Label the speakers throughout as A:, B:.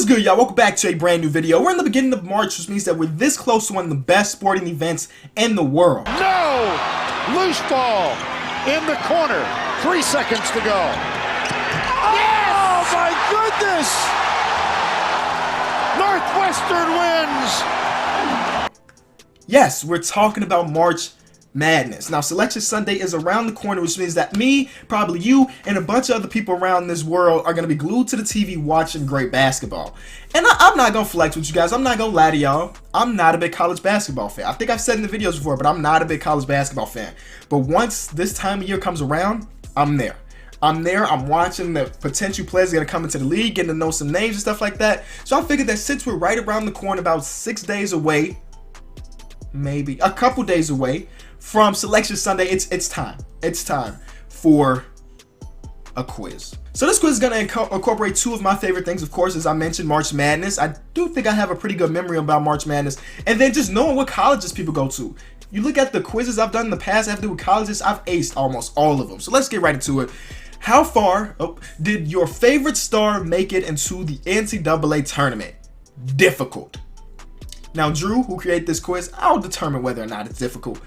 A: What's good, y'all? Welcome back to a brand new video. We're in the beginning of March, which means that we're this close to one of the best sporting events in the world.
B: No! Loose ball in the corner. 3 seconds to go. Yes! Oh my goodness! Northwestern wins!
A: Yes, we're talking about March Madness. Now, Selection Sunday is around the corner, which means that me, probably you, and a bunch of other people around this world are going to be glued to the TV watching great basketball. And I'm not going to flex with you guys. I'm not going to lie to y'all. I'm not a big college basketball fan. I think I've said in the videos before, but I'm not a big college basketball fan. But once this time of year comes around, I'm there. I'm watching the potential players that are going to come into the league, getting to know some names and stuff like that. So I figured that since we're right around the corner, about 6 days away, maybe a couple days away from Selection Sunday, it's time. It's time for a quiz. So this quiz is going to incorporate two of my favorite things, of course, as I mentioned, March Madness. I do think I have a pretty good memory about March Madness. And then just knowing what colleges people go to. You look at the quizzes I've done in the past, I have to do with colleges, I've aced almost all of them. So let's get right into it. How far did your favorite star make it into the NCAA tournament? Difficult. Now, Drew, who created this quiz, I'll determine whether or not it's difficult.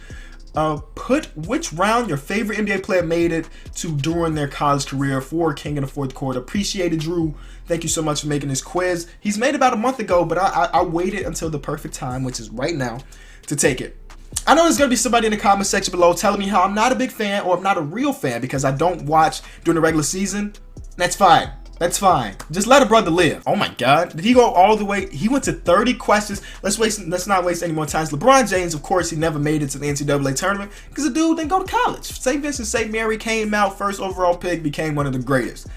A: Put which round your favorite NBA player made it to during their college career for King in the Fourth Quarter. Appreciate it, Drew. Thank you so much for making this quiz. He's made it about a month ago, but I waited until the perfect time, which is right now, to take it. I know there's going to be somebody in the comment section below telling me how I'm not a big fan or I'm not a real fan because I don't watch during the regular season. That's fine. That's fine. Just let a brother live. Oh my God. Did he go all the way? He went to 30 questions. Let's not waste any more time. LeBron James, of course, he never made it to the NCAA tournament because the dude didn't go to college. St. Vincent St. Mary came out, first overall pick, became one of the greatest.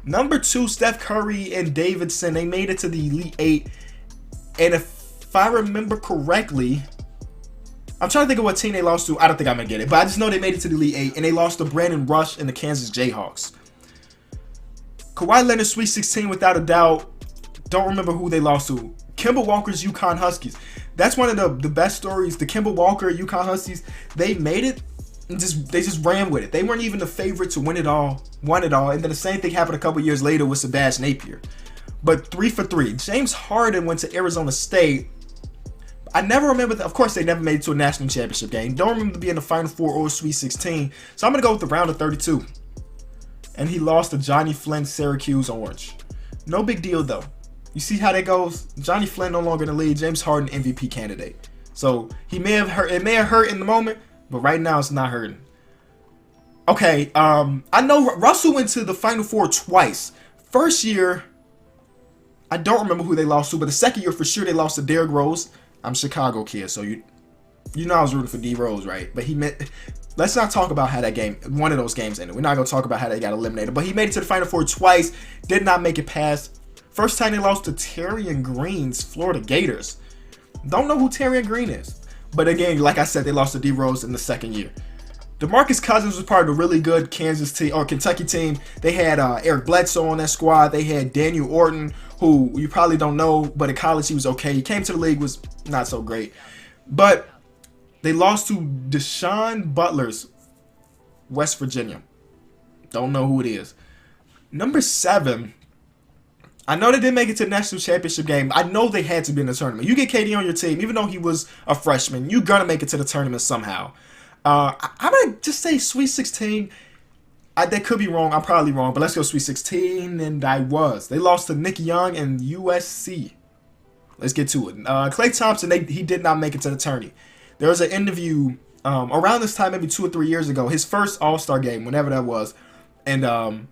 A: Number 2, Steph Curry and Davidson, they made it to the Elite 8. And if I remember correctly, I'm trying to think of what team they lost to. I don't think I'm going to get it, but I just know they made it to the Elite 8 and they lost to Brandon Rush and the Kansas Jayhawks. Kawhi Leonard, Sweet 16 without a doubt. Don't remember who they lost to. Kemba Walker's UConn Huskies. That's one of the best stories. The Kemba Walker UConn Huskies, they made it and they just ran with it. They weren't even the favorite to win it all, won it all. And then the same thing happened a couple years later with Sebastian Napier. But 3 for 3. James Harden went to Arizona State. I never remember, of course, they never made it to a national championship game. Don't remember to be in the Final Four or Sweet 16. So I'm going to go with the round of 32. And he lost to Johnny Flynn, Syracuse Orange. No big deal, though. You see how that goes? Johnny Flynn no longer in the league. James Harden, MVP candidate. So he may have hurt. It may have hurt in the moment, but right now it's not hurting. Okay, I know Russell went to the Final Four twice. First year, I don't remember who they lost to, but the second year for sure they lost to Derrick Rose. I'm a Chicago kid, so you know I was rooting for D Rose, right? But he meant. Let's not talk about how that game, one of those games ended. We're not going to talk about how they got eliminated. But he made it to the Final Four twice. Did not make it past. First time they lost to Terian Green's Florida Gators. Don't know who Terian Green is. But again, like I said, they lost to D Rose in the second year. DeMarcus Cousins was part of a really good Kansas team or Kentucky team. They had Eric Bledsoe on that squad. They had Daniel Orton, who you probably don't know, but in college he was okay. He came to the league, was not so great. But they lost to Deshaun Butler's West Virginia. Don't know who it is. Number 7. I know they didn't make it to the national championship game. I know they had to be in the tournament. You get KD on your team, even though he was a freshman, you're going to make it to the tournament somehow. I'm going to just say Sweet 16. That could be wrong. I'm probably wrong, but let's go Sweet 16. And I was. They lost to Nick Young and USC. Let's get to it. Klay Thompson, he did not make it to the tourney. There was an interview around this time, maybe 2 or 3 years ago, his first All-Star game, whenever that was. And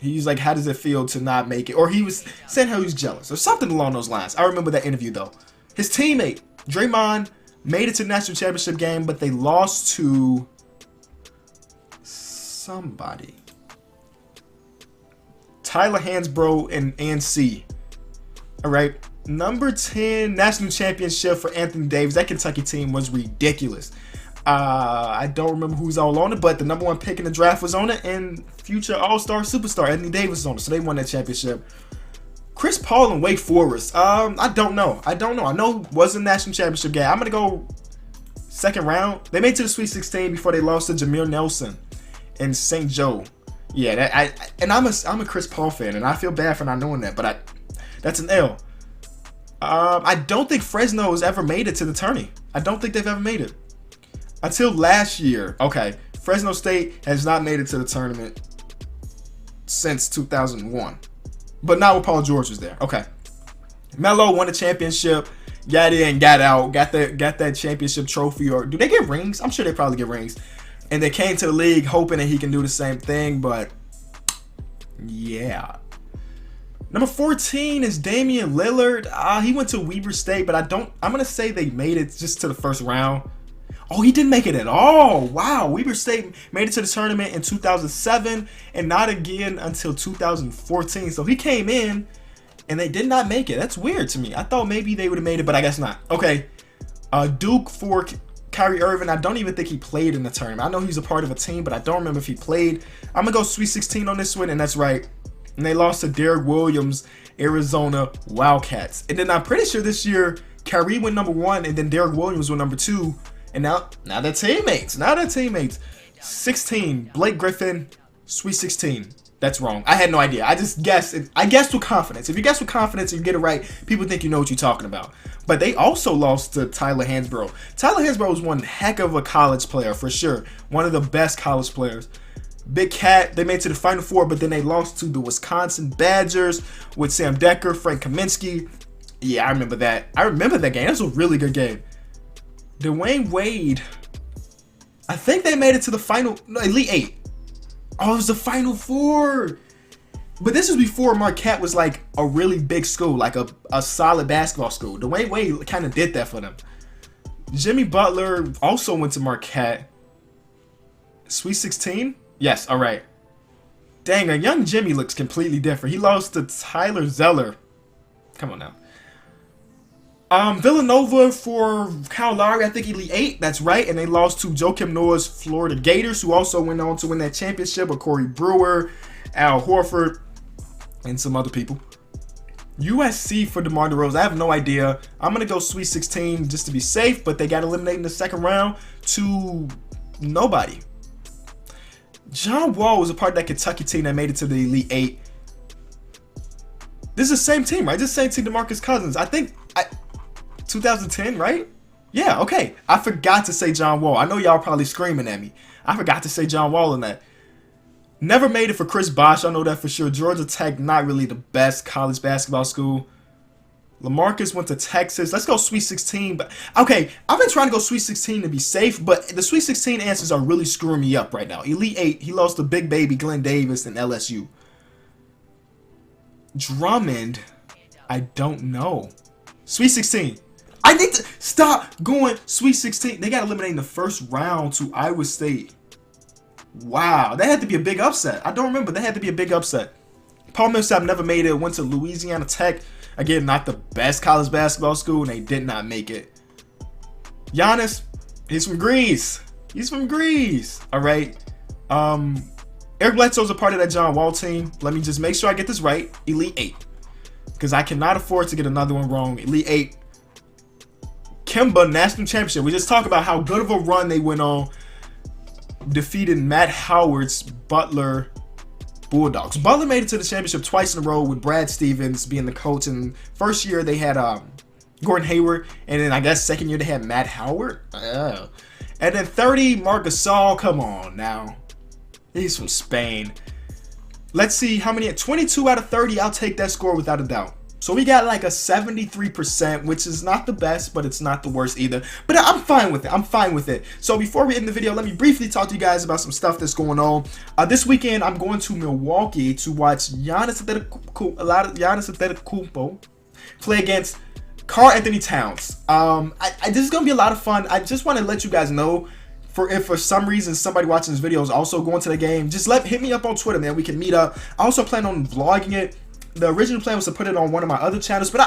A: he's like, how does it feel to not make it? Or he was saying how he was jealous or something along those lines. I remember that interview, though. His teammate, Draymond, made it to the national championship game, but they lost to somebody. Tyler Hansbrough and ANC. All right. Number 10 national championship for Anthony Davis. That Kentucky team was ridiculous. I don't remember who's all on it, but the number 1 pick in the draft was on it, and future All-Star superstar Anthony Davis was on it, so they won that championship. Chris Paul and Wake Forest. I don't know. I know it was a national championship game. I'm gonna go second round. They made it to the Sweet 16 before they lost to Jameer Nelson and St. Joe. Yeah, I'm a Chris Paul fan, and I feel bad for not knowing that, but That's an L. I don't think Fresno has ever made it to the tourney. I don't think they've ever made it. Until last year. Okay. Fresno State has not made it to the tournament since 2001. But not when Paul George was there. Okay. Melo won the championship. Got in, got out. Got that championship trophy. Or do they get rings? I'm sure they probably get rings. And they came to the league hoping that he can do the same thing. But yeah. Number 14 is Damian Lillard. He went to Weber State, but I'm going to say they made it just to the first round. Oh, he didn't make it at all. Wow. Weber State made it to the tournament in 2007 and not again until 2014. So he came in and they did not make it. That's weird to me. I thought maybe they would have made it, but I guess not. Okay. Duke for Kyrie Irving. I don't even think he played in the tournament. I know he's a part of a team, but I don't remember if he played. I'm going to go Sweet 16 on this one, and that's right. And they lost to Derek Williams, Arizona Wildcats. And then I'm pretty sure this year, Kyrie went number 1, and then Derek Williams went number 2. And now they're teammates. 16, Blake Griffin, Sweet 16. That's wrong. I had no idea. I just guessed. I guessed with confidence. If you guess with confidence and you get it right, people think you know what you're talking about. But they also lost to Tyler Hansbrough. Tyler Hansbrough was one heck of a college player, for sure. One of the best college players. Big Cat, they made it to the Final Four, but then they lost to the Wisconsin Badgers with Sam Decker, Frank Kaminsky. Yeah, I remember that. I remember that game. That was a really good game. Dwayne Wade, I think they made it to the Elite 8. Oh, it was the Final Four. But this was before Marquette was like a really big school, like a solid basketball school. Dwayne Wade kind of did that for them. Jimmy Butler also went to Marquette. Sweet 16? Yes, all right. Dang, a young Jimmy looks completely different. He lost to Tyler Zeller. Come on now. Villanova for Kyle Lowry, I think Elite 8. That's right. And they lost to Joakim Noah's Florida Gators, who also went on to win that championship with Corey Brewer, Al Horford, and some other people. USC for DeMar DeRozan. I have no idea. I'm going to go Sweet 16 just to be safe, but they got eliminated in the second round to nobody. John Wall was a part of that Kentucky team that made it to the Elite 8. This is the same team, right? This is the same team DeMarcus Cousins. I think 2010, right? Yeah, okay. I forgot to say John Wall. I know y'all probably screaming at me. I forgot to say John Wall in that. Never made it for Chris Bosh. I know that for sure. Georgia Tech, not really the best college basketball school. LaMarcus went to Texas. Let's go Sweet 16. But okay, I've been trying to go Sweet 16 to be safe, but the Sweet 16 answers are really screwing me up right now. Elite 8, he lost to Big Baby Glenn Davis and LSU. Drummond, I don't know. Sweet 16. I need to stop going Sweet 16. They got eliminated in the first round to Iowa State. Wow, that had to be a big upset. I don't remember. That had to be a big upset. Paul Millsap never made it. Went to Louisiana Tech. Again, not the best college basketball school, and they did not make it. Giannis, he's from Greece. He's from Greece. All right. Eric Bledsoe's a part of that John Wall team. Let me just make sure I get this right. Elite 8. Because I cannot afford to get another one wrong. Elite 8. Kemba, National Championship. We just talked about how good of a run they went on. Defeated Matt Howard's Butler Bulldogs. Butler made it to the championship twice in a row with Brad Stevens being the coach. And first year they had Gordon Hayward. And then I guess second year they had Matt Howard. And then 30, Marc Gasol. Come on now. He's from Spain. Let's see how many. 22 out of 30. I'll take that score without a doubt. So we got like a 73%, which is not the best, but it's not the worst either. But I'm fine with it. I'm fine with it. So before we end the video, let me briefly talk to you guys about some stuff that's going on. This weekend, I'm going to Milwaukee to watch Giannis Antetokounmpo play against Karl Anthony Towns. This is going to be a lot of fun. I just want to let you guys know, if for some reason somebody watching this video is also going to the game, just hit me up on Twitter, man. We can meet up. I also plan on vlogging it. The original plan was to put it on one of my other channels, but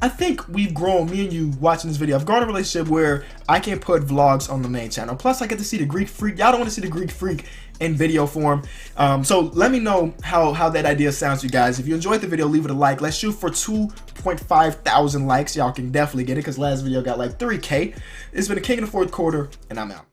A: I think we've grown, me and you watching this video, I've grown a relationship where I can put vlogs on the main channel. Plus, I get to see the Greek Freak. Y'all don't want to see the Greek Freak in video form. So let me know how that idea sounds to you guys. If you enjoyed the video, leave it a like. Let's shoot for 2.5 thousand likes. Y'all can definitely get it because last video got like 3K. It's been the King of the Fourth Quarter, and I'm out.